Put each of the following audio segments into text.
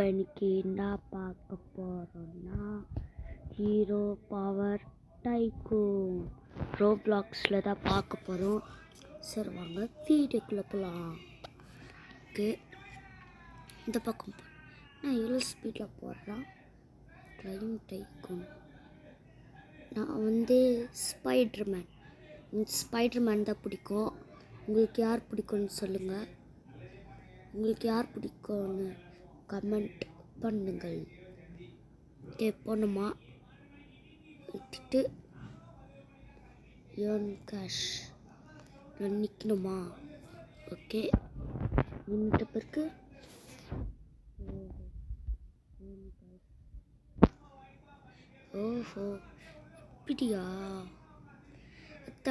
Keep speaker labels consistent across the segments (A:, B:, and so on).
A: நம்ம இன்னைக்கு என்ன பார்க்க போகிறோம்னா ஹீரோ பவர் டைக்கூன் ரோப்ளாக்ஸில் தான் பார்க்க போகிறோம். சரி வாங்க வீடியோக்குள்ளே போகலாம். ஓகே, இந்த பக்கம் நான் எவ்வளோ ஸ்பீடில் போடுறேன். ட்ரைன் டைக்கூன் நான் ஸ்பைடர்மேன் தான் பிடிக்கும். உங்களுக்கு யார் பிடிக்கும்னு சொல்லுங்கள். உங்களுக்கு யார் பிடிக்கும்னு கமெண்ட் பண்ணுங்கள். ஓகே, போனோமா விட்டுட்டு ஏர்ன் கேஷ் நிற்கணுமா? ஓகே, நின்றுட்ட பிறகு ஓஹோ இப்படியா?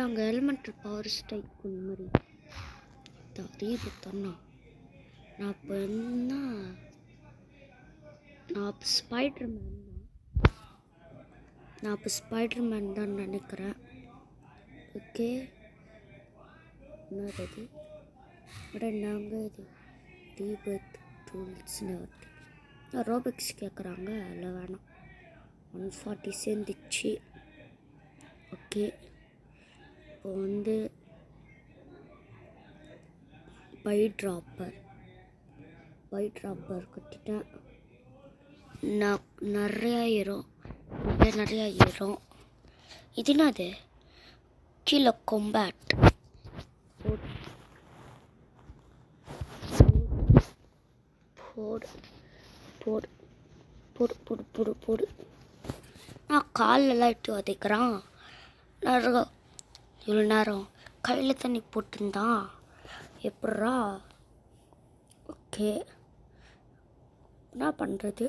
A: அங்கே எலிமெண்டல் பவர் ஸ்ட்ரைக் மாதிரி தரீபத்தண்ணா. நான் இப்போ என்ன, நான் இப்போ ஸ்பைடர்மேன் தான் நினைக்கிறேன். ஓகே, என்னது நாங்கள் இது ரீபர்த் டூல்ஸ்னு வருது. ரோபக்ஸ் கேட்குறாங்க, அதில் வேணாம். 140 சேர்ந்துச்சு. ஓகே, இப்போ பை ட்ராப்பர் கட்டிட்டேன். நான் நிறையா ஏறும். இது என்னது? கீழே கொம்பேட் போடு. நான் காலெல்லாம் இட்டு உதைக்கிறான். இவ்வளோ நேரம் கையில் தண்ணி போட்டுருந்தான் எப்பட்றா? ஓகே, என்ன பண்ணுறது?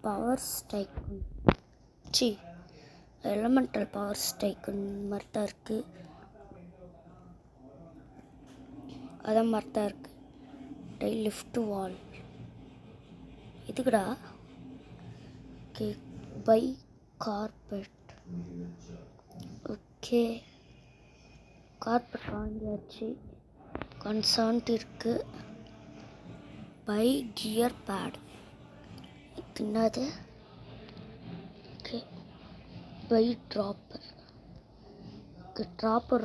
A: பவர் ஸ்ட்ரைக்குன் எலிமெண்டல் பவர் ஸ்ட்ரைக்குன் மாதிரி தான் இருக்குது. அதான் மாதிரி தான் இருக்குது. டை லிஃப்ட் வால் இதுக்குடா. Okay, buy carpet. Okay, carpet வாங்கியாச்சு. கன்சர்ன்ட் இருக்குது. பை கியர் பேட் என்னது? ஓகே, பை ட்ராப்பர்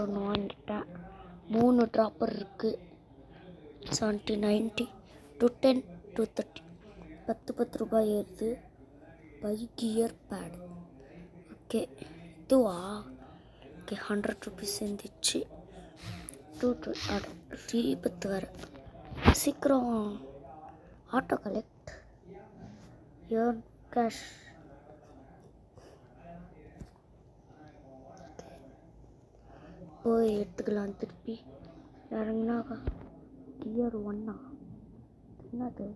A: ஒன்று வாங்கிட்டேன். 3 ட்ராப்பர் இருக்குது. 70, 90, 210, 230 10 ரூபாய் ஏறுது. பை கியர் பேட். ஓகே, இதுவா? ஓகே, 100 ருபீஸ் இருந்துச்சு. 2 வேறு. சீக்கிரம் ஆட்டோ கலெக்ட் ஏர்ன் கேஷ். போய் எடுத்துக்கலாம். திருப்பி இறங்கினா கியர் 1 என்னது?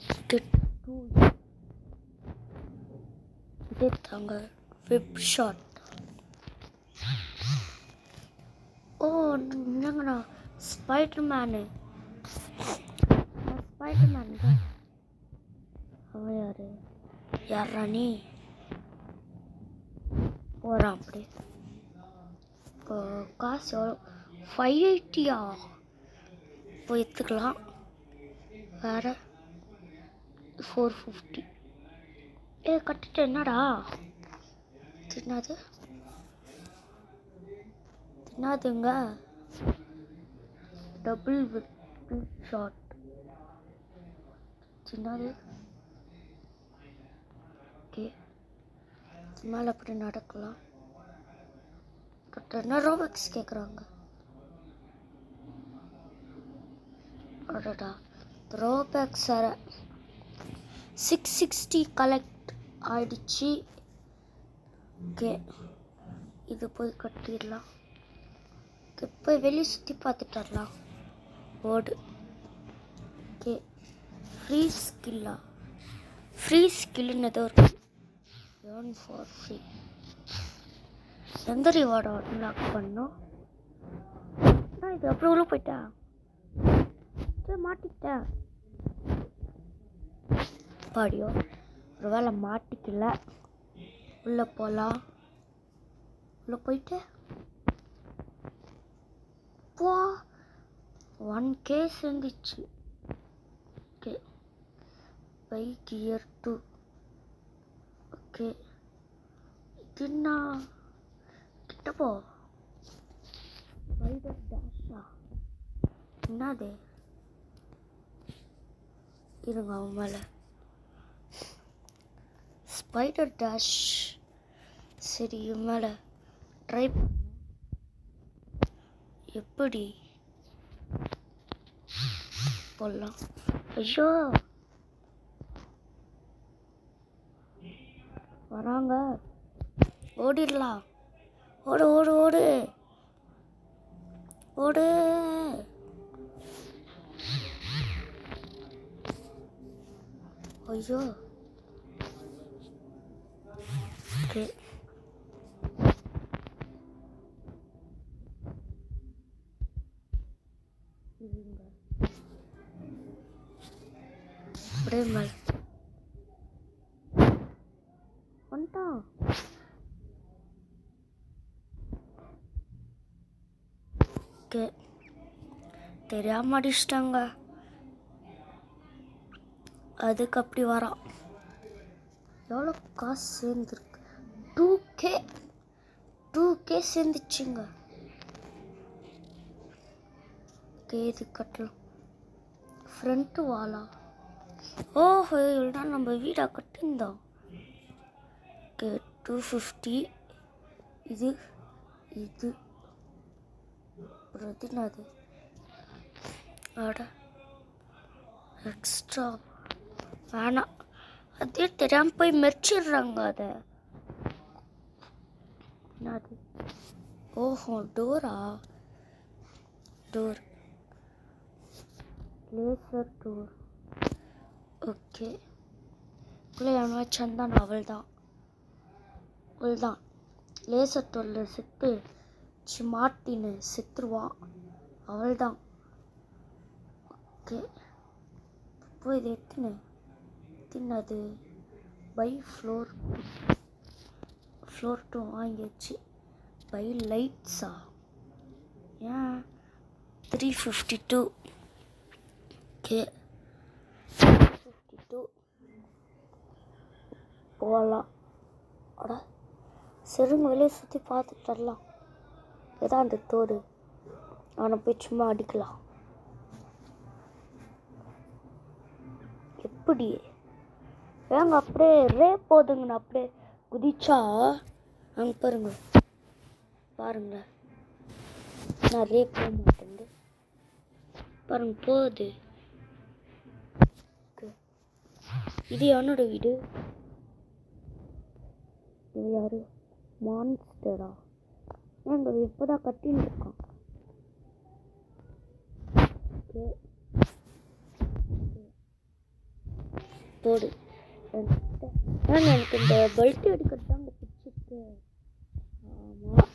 A: டிக்கெட் 2 இதே தாங்க. Web shot. ஓ என்னங்கண்ணா, ஸ்பைடர்மேன் தான். அவன் யாரா நீ? போகிறான் அப்படி. காசு எவ்வளோ? 580 போய் எடுத்துக்கலாம். வேறு 450. கட்டிட்டு என்னடா தின்னாதுங்க. டபுள் வெப் ஷாட் சின்னது. ஓகே, மேலே அப்படி நடக்கலாம். என்ன ரோபக்ஸ் கேட்குறாங்க? அடடா, ரோபக்ஸ் 660 கலெக்ட் ஆயிடுச்சு. ஓகே, இது போய் கட்டிடலாம். போய் வெளியே சுற்றி பார்த்துட்டு வரலாம். ஓடு. ஓகே, ஃப்ரீ ஸ்கில்லுன்னு ஏதோ இருக்கு. Earn for free. எந்த ரிவார்டை அன்லாக் பண்ணோம்? நான் இது அப்புறம் உள்ள போயிட்டேன். மாட்டிக்கிட்டேன். பாடியோ ஒரு வேளை மாட்டிக்கல. உள்ளே போகலாம். உள்ளே போயிட்டு போ 1K சேர்ந்துச்சு. By gear 2. ஓகே, இது என்ன? கிட்ட போ. ஸ்பைடர் டேஷா? என்னது? இருங்க, அவன் மேலே ஸ்பைடர் டேஷ். சரி, இவன் மேலே ட்ரை எப்படி போடலாம்? ஐயோ, வராங்க. ஓடிடலாம். ஓடு ஓடு ஓடு ஓடு. ஐயோ, ஓகே. அப்படியே மேலே வந்துட்டான். ஓகே, தெரியாம அடிச்சிட்டாங்க. அதுக்கு அப்படி வரான். எவ்வளோ காசு சேர்ந்துருக்கு? 2K சேர்ந்துச்சுங்க. ஓகே, இது கட்டலாம். ஃப்ரண்ட்டு வாலா? ஓஹோ, இல்லைனா நம்ம வீடா கட்டியிருந்தோம். ஓகே, 250. இது என்னது? அட, எக்ஸ்ட்ரா வேணாம். அதே தெரியாமல் போய் மெரிச்சிடுறாங்க அதை. என்னது? ஓஹோ, Dora? Door, laser door. Okay, இல்லை எவனாச்சும் தான். அவள் தான் லேசர் டோரில் செத்து மாட்டின்னு செத்துருவான். அவள் தான். ஓகே, போய் இது எத்தினது பை ஃப்ளோர் 2 வாங்கிடுச்சு. பை லைட்ஸா? ஏன் 352? ஓகே, 352 போகலாம். அட, சரிங்க, வெளியே சுற்றி பார்த்துட்டு வரலாம். இதான் அந்த தோடு. அவனை போய் சும்மா அடிக்கலாம். எப்படி? ஏங்க அப்படியே போதுங்கண்ணா. அப்படியே குதிச்சா அங்கே பாருங்களேன். நான் போக மாட்டேன். பாருங்க, போகுது. இது என்னோட வீடு. இது யாரு? மான்ஸ்டரா? ஏங்க இப்போதான் கட்டின்னு இருக்கான். போடு. எனக்கு இந்த பெல்ட் அடிக்கிறது தான் பிடிச்சிருக்கு. ஆமாம்,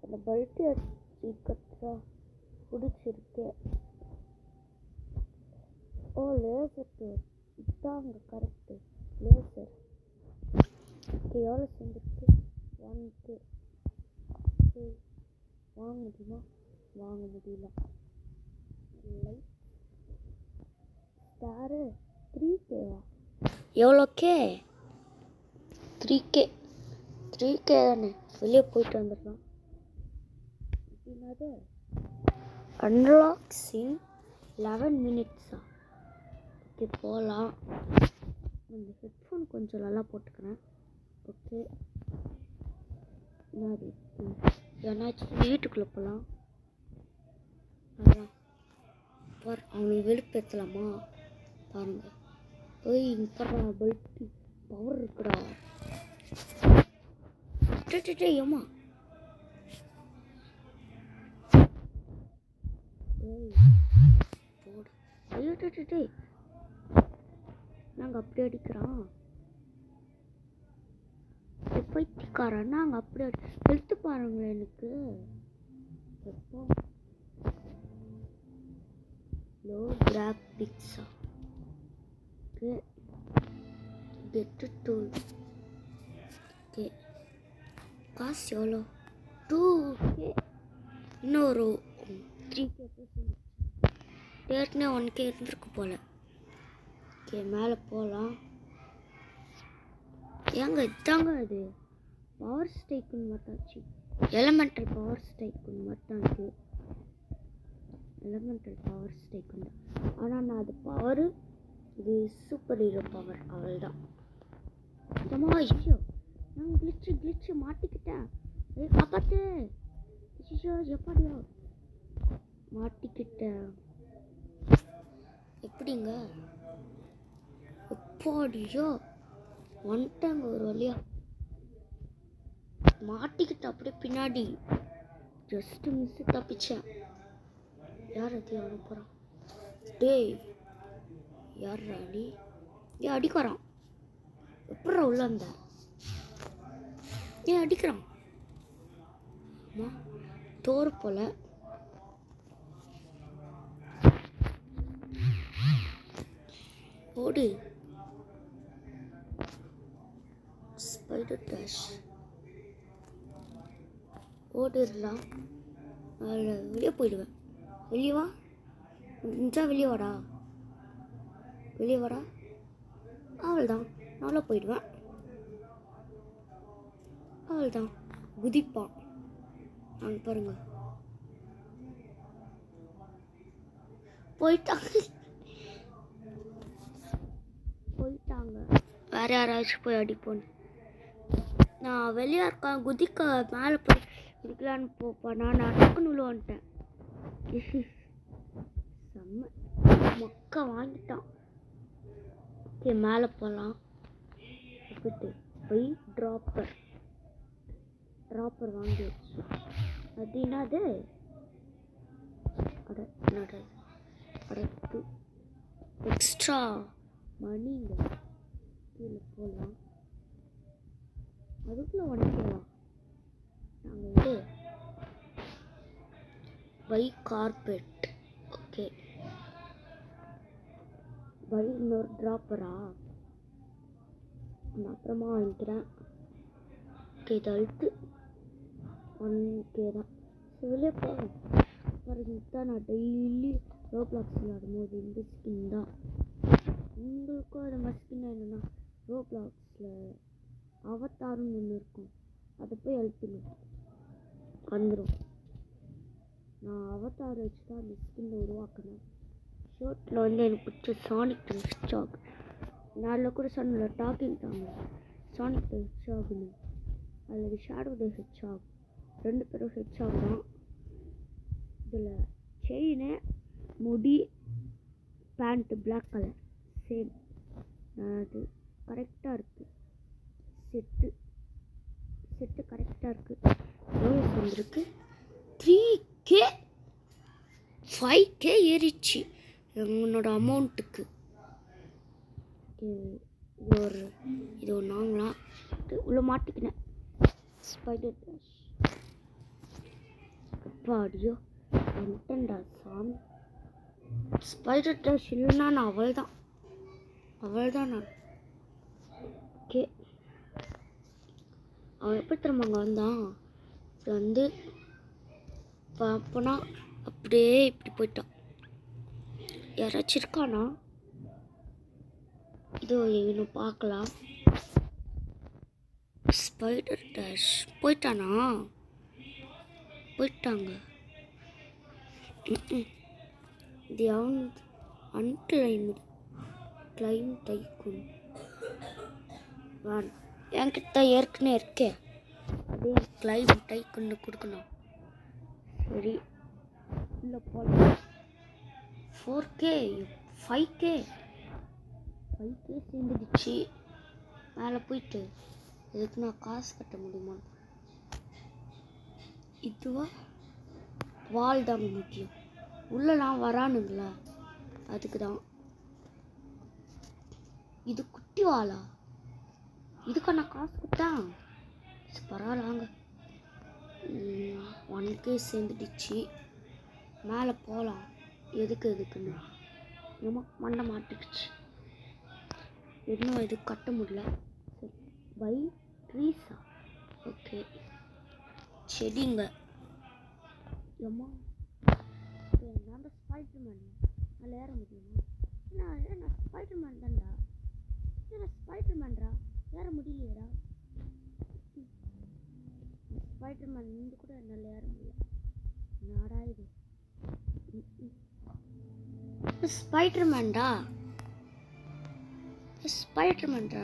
A: அந்த பெல்ட் அடிக்கிறது தான் பிடிச்சிருக்கு. ஓ, லேசர் டோர். இதுதான் அங்கே கரெக்டு. லேசர். ஓகே, எவ்வளோ சேர்ந்துருக்கு? 1K. வாங்க முடியுமா? வாங்க முடியல. Light star 3Kவா? எவ்வளோக்கே? 3K தானே. வெளியே போயிட்டு வந்துடலாம். என்னது? அன்லாக்ஸ் இன் 11 minutesஸா? ஓகே, போகலாம். இந்த ஹெட்ஃபோன் கொஞ்சம் நல்லா போட்டுக்கிறேன். ஓகே, என்னது? ஏன்னாச்சும் வீட்டுக்குள்ளே போகலாம். அதான் அவனுக்கு வெளுப்பேற்றலாமா? பாருங்க. ஓய், இங்கே பெல்ட் பவர் இருக்குடா. ஏமா போடு. ஐயோ, நாங்கள் அப்படி அடிக்கிறான். பைத்தியக்காரன். நாங்கள் அப்படி ஹெல்த்து பாருங்களேன் எனக்கு. எப்போ லோ கிராபிக்ஸா? கெட்டு டூல். ஓகே, காசு எவ்வளோ? 2K. இன்னொரு 3K. ஏற்கனவே 1K இருந்திருக்கு போல. ஓகே மேலே போகலாம். ஏங்க இதாங்க அது பவர் ஸ்ட்ரைக்குன்னு மாட்டாச்சு. எலமெண்டல் பவர் ஸ்ட்ரைக்குன்னு மாட்டான் இது. எலமெண்டல் பவர் ஸ்ட்ரைக்குன்னு. ஆனால் நான் அது பவரு, இது சூப்பர் ஹீரோ பவர். அவள் தான். ஐயோ நான் கிளிச்சு மாட்டிக்கிட்டேன். காப்பாத்து. ஐயோ எப்படியோ மாட்டிக்கிட்டேன். எப்படிங்க எப்படியோ வந்துட்டாங்க ஒரு வழியா. மாட்டிக்கிட்ட அப்படியே பின்னாடி ஜஸ்ட் மிஸ் தப்பிச்சேன். யார் அது அனுப்புகிறான்? டேய் யார் ராணி? ஏன் அடிக்கிறான்? எப்படா உள்ள வந்த? ஏன் அடிக்கிறான்? தோறு போல. ஓடு. ஸ்பைடர் டேஷ் ஓடிடலாம். வெளியே போயிடுவேன். வெளியே வா. வெளியே வாடா. வெளியே வாடா. அவள் தான். நல்லா போயிடுவேன். அவள் தான் குதிப்பான். அங்கே பாருங்க போயிட்டாங்க. வேற யாராச்சும் போய் அடிப்போன்னு. நான் வெளியே இருக்கேன். குதிக்க மேலே போய் குதிக்கலான்னு போப்பேன். நான் டக்குன்னு உள்ள வந்துட்டேன். செம்ம மொக்க வாங்கிட்டான். ஓகே மேலே போகலாம். போய் ட்ராப்பர் வாங்கிடுச்சு. அது என்னது? அடுத்து எக்ஸ்ட்ரா மணிங்க. கீழே போகலாம். அதுக்குள்ளே உடைக்கலாம். நாங்கள் வந்து பை கார்பெட். ஓகே பை இன்னொரு ட்ராப்பரா? நான் அப்புறமா வாங்கிக்கிறேன். ஓகே இது அழுத்து 1K தான். வெளியே போகிறேன். தான் நான் டெய்லி ரோப்ளாக்ஸ் விளையாடும்போது இந்த ஸ்கின் தான். உங்களுக்கும் அது மாதிரி ஸ்கின் என்னென்னா ரோப்ளாக்ஸில் அவதாருன்னு ஒன்று இருக்கும். அதை போய் அழுத்துங்க வந்துடும். நான் அவதார் வச்சு தான் அந்த ஸ்கின்னை உருவாக்குனேன். ஷர்ட்டில் வந்து எனக்கு பிடிச்ச சானிக் த ஹெட்ஜ்ஹாக். நாளில் கூட சொன்ன டாக்கிங் தாங்க சானிக் த ஹெட்ஜ்ஹாக்னு. அதில் ஷேடோ த ஹெட்ஜ்ஹாக் 2 பேரும் ஹெட்ஜ்ஹாக் தான். இதில் செயினு முடி பேண்ட்டு பிளாக் கலர் சேம். அது கரெக்டாக இருக்குது. செட்டு கரெக்டாக இருக்குது. எவ்வளோ வந்துருக்கு? 3K 5K ஏறிச்சு என்னோட அமௌண்ட்டுக்கு. இது ஒரு நாங்களாம் உள்ள மாட்டிக்கினேன். ஸ்பைடர் டேஷ் அப்பாடியோ வந்துட்டேன்டா சாமி. ஸ்பைடர் டேஷ் இல்லைன்னா நான் அவள் தான் நான். ஓகே அவன் எப்படி திரும்ப வந்தான்? இப்படி வந்து பார்ப்போனா அப்படியே இப்படி போயிட்டான். யாராச்சும் இருக்கானா? இதோ இன்னும் பார்க்கலாம். ஸ்பைடர் டேஷ் போயிட்டாங்க. இது கிளைம் டைக்கூன் வேன் என்கிட்ட ஏற்கனவே இருக்கே. அதே கிளைம் டைக்கூன்னு கொடுக்கணும். சரி இல்லை போகலாம். 4K 5K சேர்ந்துடுச்சு. மேலே போயிட்டு இதுக்கு நான் காசு கட்ட முடியுமா? இதுவா வால் தாங்க முக்கியம். உள்ளலாம் வரானுங்களா அதுக்கு தான். இது குட்டி வாளா? இதுக்கு நான் காசு கொடுத்தேன். பரவாயில்லாங்க. 1K சேர்ந்துடுச்சு. மேலே போகலாம். எதுக்குன்னு ஏமா மண்டை மாட்டிக்கிச்சு. இன்னும் இது கட்ட முடியல. பை ட்ரீஸா? ஓகே செடிங்க. ஏமா நான் ஸ்பைடர்மேன் அதில் ஏற முடியுமா? நான் ஸ்பைடர்மேன் தான்டா. ஸ்பைடர்மேன்டா, ஏற முடியலையடா. ஸ்பைடர்மேன் இருந்து கூட என்னால் ஏற முடியல. நாடா இது ஸ்பைடர்மேன்டா. நான் ஸ்பைடர்மேன்டா.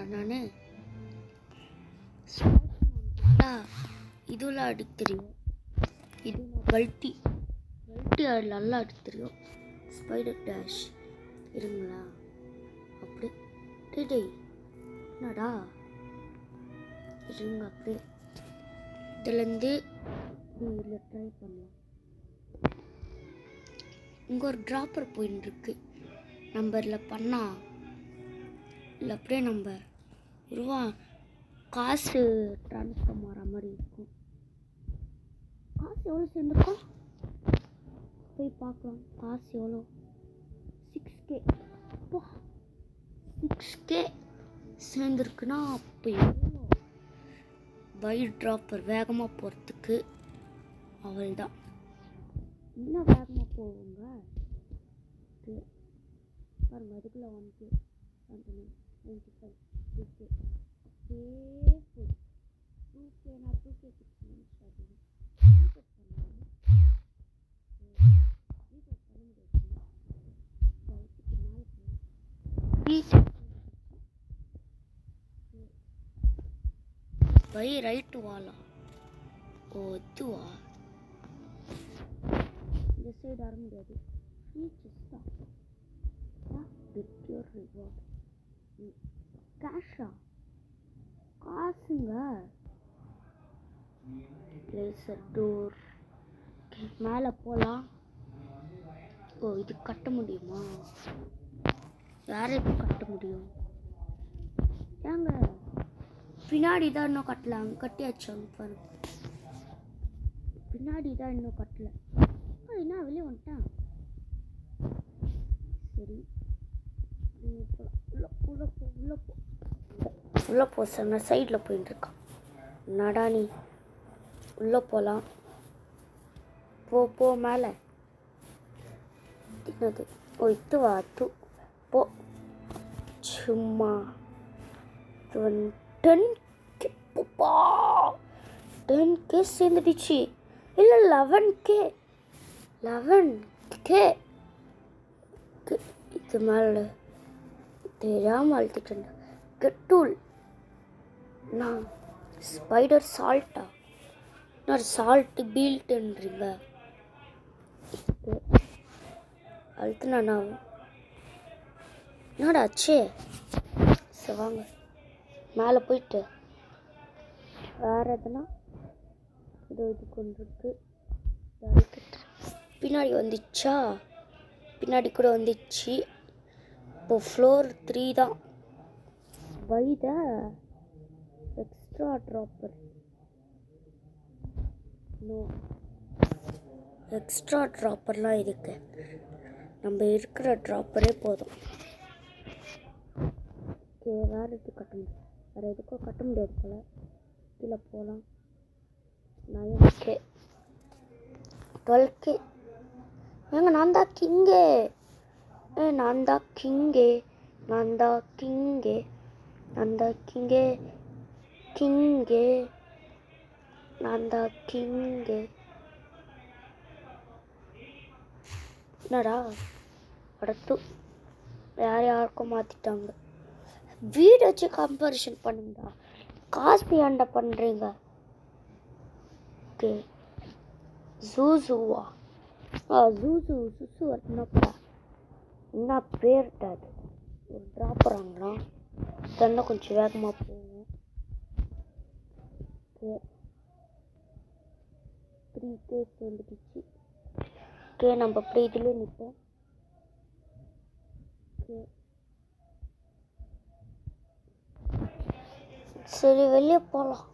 A: இதுலாம் அடிக்க தெரியும். இது நான் பல்ட்டி அது நல்லா அடிக்க தெரியும். ஸ்பைடர் டேஷ் இருங்களா அப்படி டேய் என்னடா இருங்க அப்படியே இதுலேருந்து இதில் ட்ரை பண்ணலாம். இங்கே ஒரு ட்ராப்பர் போயின்னு இருக்கு. நம்ம இதில் பண்ணால் இல்லை அப்படியே நம்ம ரூபா காசு ட்ரான்ஸ்ஃபர் ஆகிற மாதிரி இருக்கும். காசு எவ்வளோ சேர்ந்துருக்கோம் போய் பார்க்கலாம். காசு எவ்வளோ? 6K. 6K சேர்ந்துருக்குன்னா அப்போ எவ்வளோ வைட் ட்ராப்பர் வேகமாக போகிறதுக்கு அவள் தான் இன்னும் வேகமாக போவாங்க பாருங்க. அதுக்குள்ளே 1K 95 2K அப்படியே போய் 2K 6 மினிட்ஸ் ஆகுது. பை ரைட்டு வாலா. ஓ இதுவா? இந்த சைடு வர முடியாது. கேஷா காசுங்க. லேசர் டோர் மேலே போகலாம். ஓ இது கட்ட முடியுமா? யாரையும் கட்ட முடியும்? ஏங்க பின்னாடி தான் இன்னும் கட்டலாம். கட்டியாச்சாங்க பாருங்க. பின்னாடி தான் இன்னும் கட்டல. என்ன வெளியே வந்துட்டேன். சரி உள்ளே போ சொன்ன சைடில் போயிட்டு இருக்கான். நடா நீ உள்ளே போகலாம். போ மேலே என்னது? ஓ இது வா தூ போ. சும்மா 10K சேர்ந்துடுச்சு. இல்லை 11K இது மேலே தெரியாமல் அழுத்திட்டேன். கெட்டூல் நான் ஸ்பைடர் சால்ட்டா? நான் சால்ட்டு பீல்ட்டுன்றீங்க. அழுத்துனா நான் என்னடாச்சே? சரி வாங்க மேலே போயிட்டு வேறு எதுனா இது கொண்டு இருக்கு. பின்னாடி வந்துச்சா? பின்னாடி கூட வந்துச்சு. இப்போ ஃப்ளோர் 3 தான். வைத எக்ஸ்ட்ரா ட்ராப்பர் நோ எக்ஸ்ட்ரா ட்ராப்பர்லாம் இருக்கு. நம்ம இருக்கிற ட்ராப்பரே போதும். ஓகே வேறு எது கட்ட முடியும்? வேறு எதுக்கும் கட்ட முடியாது போல். கீழே போகலாம். 9K 12K. ஏங்க நான் தான் கிங்கே. நான் தான் கிங்கே என்னடா அடுத்து யாருக்கும் மாற்றிட்டாங்க. வீடு வச்சு கம்பேரிஷன் பண்ணுங்கடா. காசு ஏன்டா பண்ணுறீங்க? ஓகே ஜூசுவா? சுசு வரணும்ப்பா. என்ன பேர்ட்டாது? ஒரு ட்ராப்பர் வாங்கலாம். தண்ணி கொஞ்சம் வேகமாக போகும். Okay 3K சேர்ந்துடுச்சு. ஓகே நம்ம அப்படி இதுலேயே நிற்போம். ஓகே சரி வெளியே போகலாம்.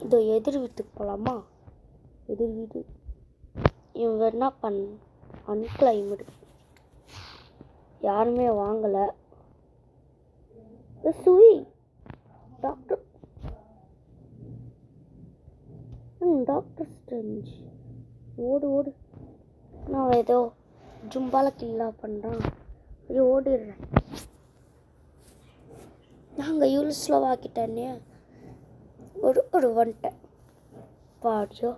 A: இதோ எதிர் வீட்டுக்கு போகலாமா? எதிர் வீடு இவங்க என்ன அன்கிளைம்டு யாருமே வாங்கலை. சுவி டாக்டர் ஸ்ட்ரெஞ்ச் ஓடு நான் ஏதோ ஜும்பால கில்லா பண்ணுறான். ஐயோ ஓடிடுறேன். நாங்கள் இவ்வளோ ஸ்லோவாக்கிட்டேன்னே ஒரு வந்துட்டேன். பாடியோ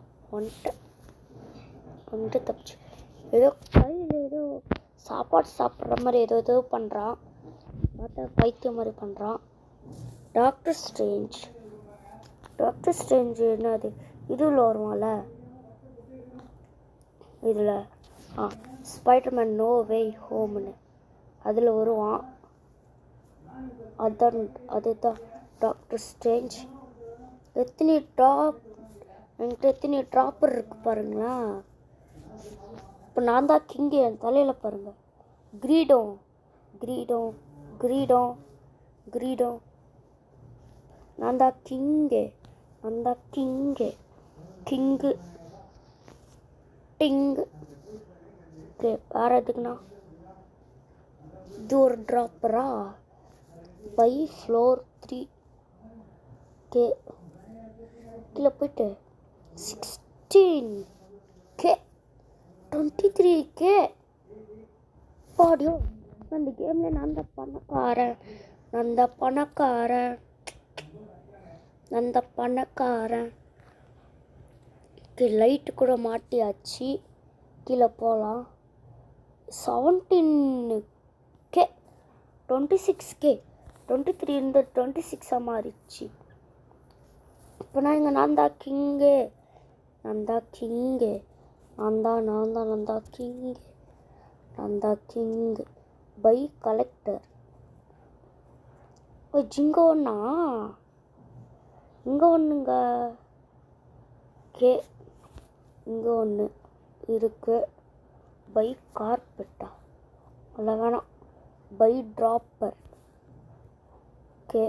A: வந்துட்டு தப்பிச்சு. ஏதோ கையில் ஏதோ சாப்பாடு சாப்பிட்ற மாதிரி ஏதோ பண்ணுறான். பார்த்தா பைத்தியம் மாதிரி பண்ணுறான். டாக்டர் ஸ்ட்ரேஞ்ச் என்னது இதில் வருவான்ல, இதில் ஸ்பைடர்மேன் நோ வே ஹோம்னு அதில் வருவான். அதுதான் டாக்டர் ஸ்ட்ரேஞ்ச். எத்தனை ட்ராப்பர் இருக்கு பாருங்களேன். இப்போ நான் தான் கிங்கு. என் தலையில் பாருங்க, கிரீடம். நான் தான் கிங்கு. கிங்கு டிங்கு. ஓகே, வேறு எதுக்குண்ணா இது ஒரு ட்ராப்பரா? By floor 3. ஓகே, கீழே போயிட்டு 16K 23K. பாடியோ அந்த கேமில் நான் தான் பணக்காரன். லைட்டு கூட மாட்டியாச்சு. கீழே போகலாம். 17K 26K 23 இருந்து 26 மாறிடுச்சு. இப்போ நான் தான் கிங்கு. By collector. இங்கே ஒன்றுங்க. ஓகே, இங்கே ஒன்று இருக்கு. பை கார்பெட்டா? அல்ல வேணாம், பை ட்ராப்பர். ஓகே,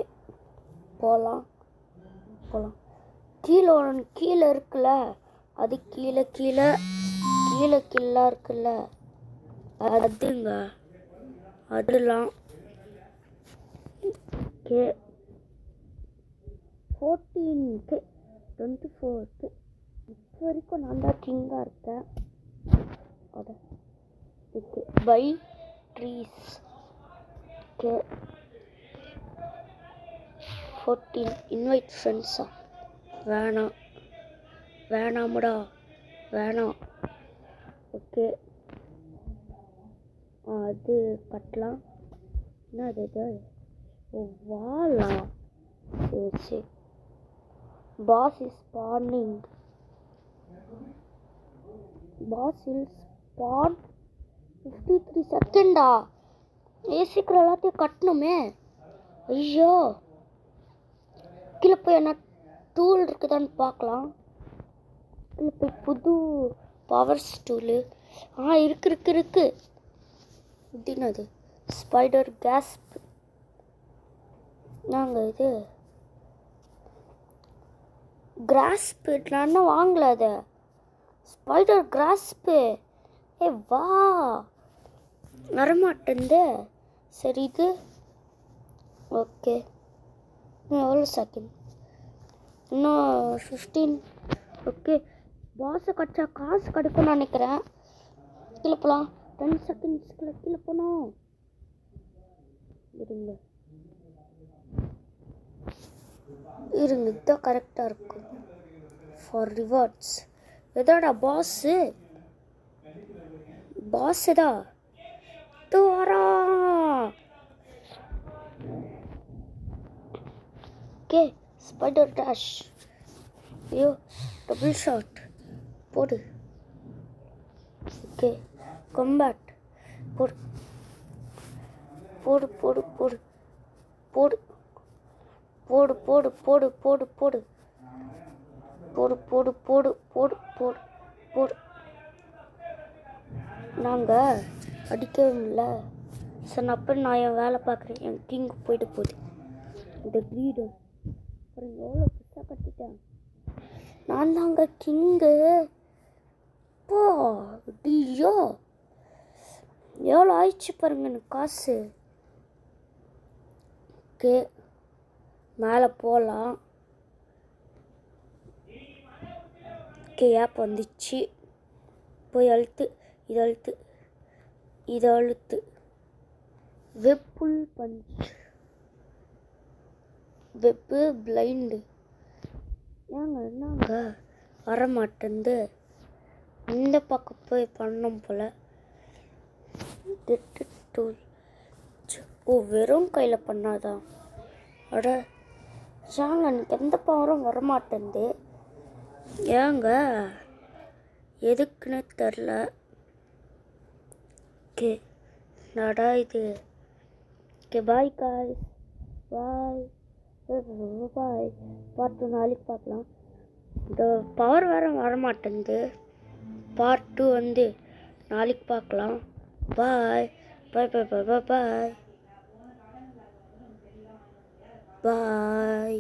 A: போகலாம். கீழே இருக்குல்ல, அது கீழே இருக்குல்ல, அதுங்க அதெல்லாம். Okay, 14K 24K. இப்போ வரைக்கும் நான் தான் கிங்காக இருக்கேன். Okay, buy trees. Okay, 14 invite ஃப்ரெண்ட்ஸா? வேணாம். ஓகே, அது கட்டலாம். என்ன அது? வாலா? சரி. Boss is spawning. பாஸ் இல் ஸ்பான் 53 செகண்டா? சீக்கிரம் எல்லாத்தையும் கட்டணுமே. ஐயோ, கீழே போய் என்ன டூல் இருக்குதான்னு பார்க்கலாம். கீழே போய் புது பவர்ஸ் டூலு இருக்கு. இது என்னது? ஸ்பைடர் கேஸ்ப். நாங்கள் இது கிராஸ்பு நான் வாங்கல. அதை ஸ்பைடர் கிராஸ்பு. வா, வரமாட்டேந்து. சரி, இது ஓகே. எவ்வளோ செகண்ட்? இன்னும் 15. ஓகே, பாஸை கட்டா காசு கிடைக்கும்னு நினைக்கிறேன். கீழே போகலாம். 10 செகண்ட்ஸ்க்குள்ள கீழே போகணும். இருங்க, இதுதான் கரெக்டாக இருக்கும். For rewards. எதோடா பாஸு தான் வரா. Okay, spider dash. ஐயோ, டபுள் ஷாட் போடு. ஓகே, கம்பேட் போடு. நாங்கள் அடிக்கவே இல்லை. சரி, அப்போ நான் என் வேலை பார்க்குறேன். என் கிங் போயிட்டு போகுது. இந்த கிரீடம் பாருங்க, எவ்வளோ பெருசாக கட்டிட்டேன். நான் தாங்க கிங்கு. போ டியோ, எவ்வளோ ஆயிடுச்சு பாருங்க எனக்கு காசு. ஓகே, மேலே போகலாம். ஓகே, ஆப் வந்துச்சு. போய் இதை அழுத்து. வெப்புல் பஞ்ச், வெப்பு பிளைண்டு. ஏங்க என்னங்க வரமாட்டேந்து? இந்த பக்கம் போய் பண்ணோம் போல. டூல். ஓ, வெறும் கையில் பண்ணாதான். அட சாங்க, எனக்கு எந்த பவரும் வரமாட்டேந்து. ஏங்க எதுக்குன்னு தெரில. ஓகே நடா இது. ஓகே பாய் காய், பாய் பாய். பார்ட் 2 நாளைக்கு பார்க்கலாம். இந்த பவர் வேறு வரமாட்டேங்குது. பார்ட் 2 வந்து நாளைக்கு பார்க்கலாம். பாய் பாய் பாய் பாய் பாய் பாய் பாய்.